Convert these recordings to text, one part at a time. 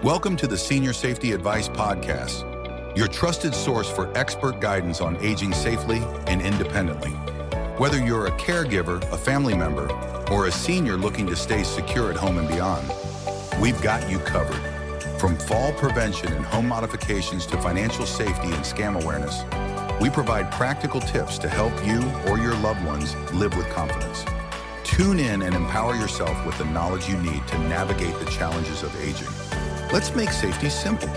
Welcome to the Senior Safety Advice Podcast, your trusted source for expert guidance on aging safely and independently. Whether you're a caregiver, a family member, or a senior looking to stay secure at home and beyond, we've got you covered. From fall prevention and home modifications to financial safety and scam awareness, we provide practical tips to help you or your loved ones live with confidence. Tune in and empower yourself with the knowledge you need to navigate the challenges of aging. Let's make safety simple.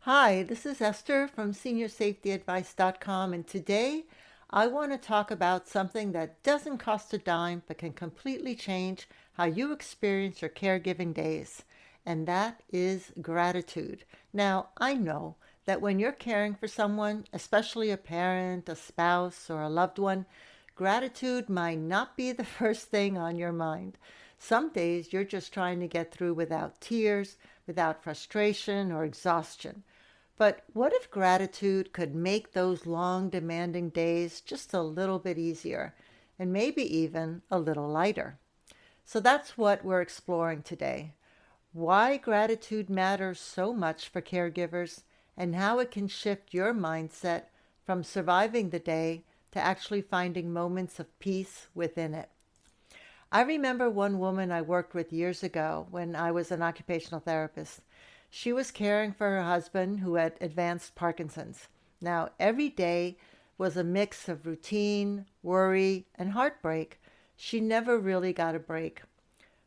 Hi, this is Esther from seniorsafetyadvice.com, and today I want to talk about something that doesn't cost a dime but can completely change how you experience your caregiving days, and that is gratitude. Now, I know that when you're caring for someone, especially a parent, a spouse, or a loved one, gratitude might not be the first thing on your mind. Some days you're just trying to get through without tears, without frustration or exhaustion. But what if gratitude could make those long, demanding days just a little bit easier, and maybe even a little lighter? So that's what we're exploring today. Why gratitude matters so much for caregivers, and how it can shift your mindset from surviving the day to actually finding moments of peace within it. I remember one woman I worked with years ago when I was an occupational therapist. She was caring for her husband who had advanced Parkinson's. Now, every day was a mix of routine, worry, and heartbreak. She never really got a break.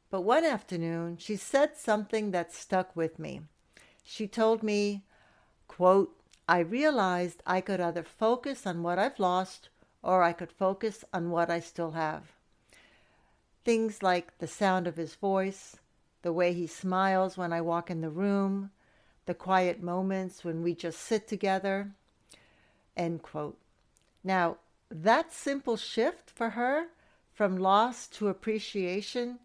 But one afternoon, she said something that stuck with me. She told me, quote, "I realized I could either focus on what I've lost or I could focus on what I still have." Things like the sound of his voice, the way he smiles when I walk in the room, the quiet moments when we just sit together, end quote. Now, that simple shift for her from loss to appreciation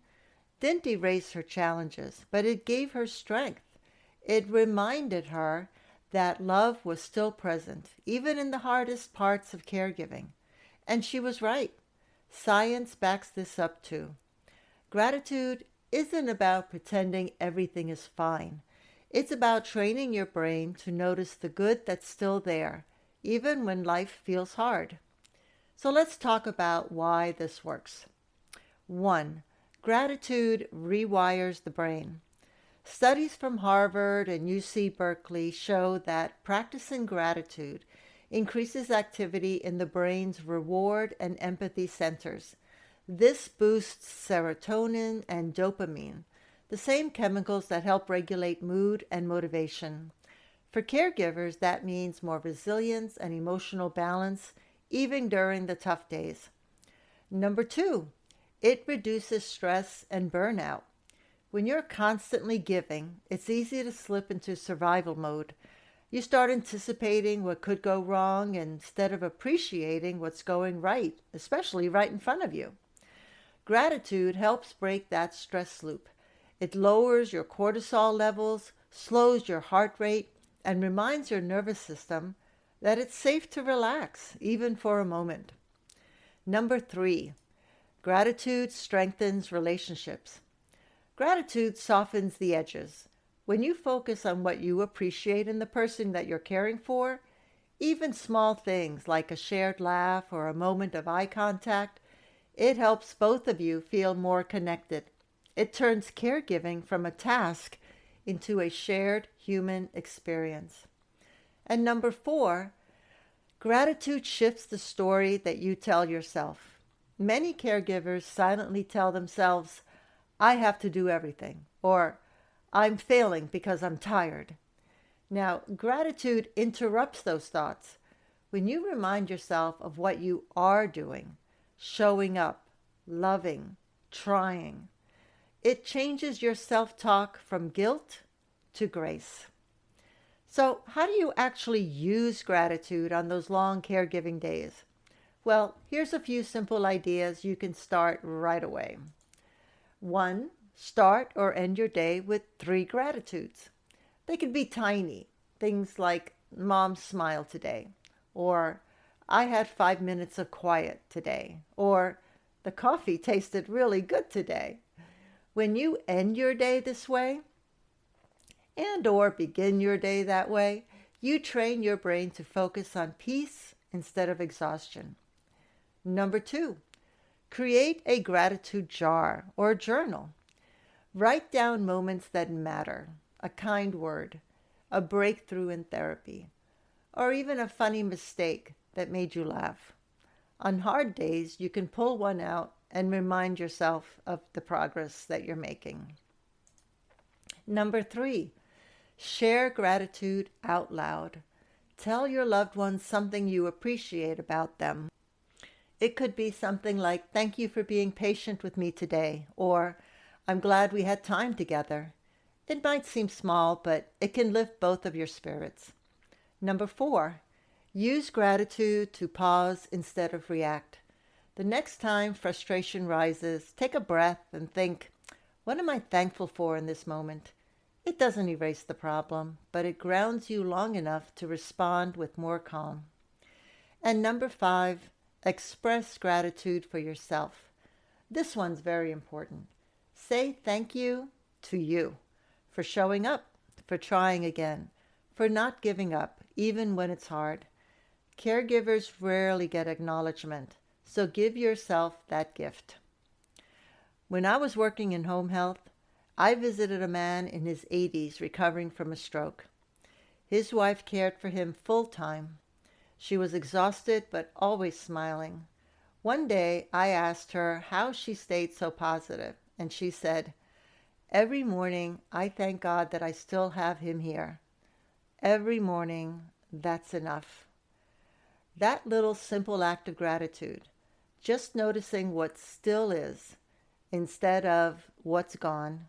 didn't erase her challenges, but it gave her strength. It reminded her that love was still present, even in the hardest parts of caregiving. And she was right. Science backs this up too. Gratitude isn't about pretending everything is fine. It's about training your brain to notice the good that's still there, even when life feels hard. So let's talk about why this works. 1. Gratitude rewires the brain. Studies from Harvard and UC Berkeley show that practicing gratitude increases activity in the brain's reward and empathy centers. This boosts serotonin and dopamine, the same chemicals that help regulate mood and motivation. For caregivers, that means more resilience and emotional balance, even during the tough days. 2, it reduces stress and burnout. When you're constantly giving, it's easy to slip into survival mode. You start anticipating what could go wrong instead of appreciating what's going right, especially right in front of you. Gratitude helps break that stress loop. It lowers your cortisol levels, slows your heart rate, and reminds your nervous system that it's safe to relax, even for a moment. 3, gratitude strengthens relationships. Gratitude softens the edges. When you focus on what you appreciate in the person that you're caring for, even small things like a shared laugh or a moment of eye contact, it helps both of you feel more connected. It turns caregiving from a task into a shared human experience. And 4, gratitude shifts the story that you tell yourself. Many caregivers silently tell themselves, "I have to do everything," or "I'm failing because I'm tired." Now, gratitude interrupts those thoughts. When you remind yourself of what you are doing, showing up, loving, trying, it changes your self-talk from guilt to grace. So, how do you actually use gratitude on those long caregiving days? Well, here's a few simple ideas you can start right away. 1, start or end your day with 3 gratitudes. They could be tiny, things like "Mom smiled today," or "I had 5 minutes of quiet today," or The coffee tasted really good today. When you end your day this way, and or begin your day that way, you train your brain to focus on peace instead of exhaustion. Number 2, create a gratitude jar or journal. Write down moments that matter, a kind word, a breakthrough in therapy, or even a funny mistake that made you laugh. On hard days, you can pull one out and remind yourself of the progress that you're making. Number 3, share gratitude out loud. Tell your loved ones something you appreciate about them. It could be something like, "Thank you for being patient with me today," or "I'm glad we had time together." It might seem small, but it can lift both of your spirits. Number 4, use gratitude to pause instead of react. The next time frustration rises, take a breath and think, what am I thankful for in this moment? It doesn't erase the problem, but it grounds you long enough to respond with more calm. And number 5, express gratitude for yourself. This one's very important. Say thank you to you for showing up, for trying again, for not giving up, even when it's hard. Caregivers rarely get acknowledgement, so give yourself that gift. When I was working in home health, I visited a man in his 80s recovering from a stroke. His wife cared for him full time. She was exhausted but always smiling. One day I asked her how she stayed so positive, and she said, "Every morning I thank God that I still have him here. Every morning, that's enough." That little simple act of gratitude, just noticing what still is instead of what's gone,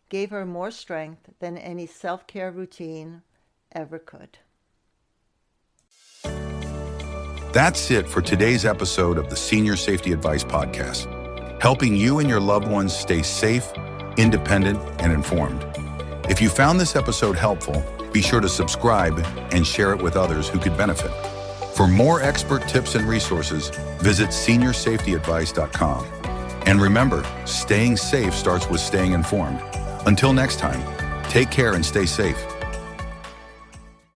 gave her more strength than any self-care routine ever could. That's it for today's episode of the Senior Safety Advice Podcast, helping you and your loved ones stay safe, independent, and informed. If you found this episode helpful, be sure to subscribe and share it with others who could benefit. For more expert tips and resources, visit seniorsafetyadvice.com. And remember, staying safe starts with staying informed. Until next time, take care and stay safe.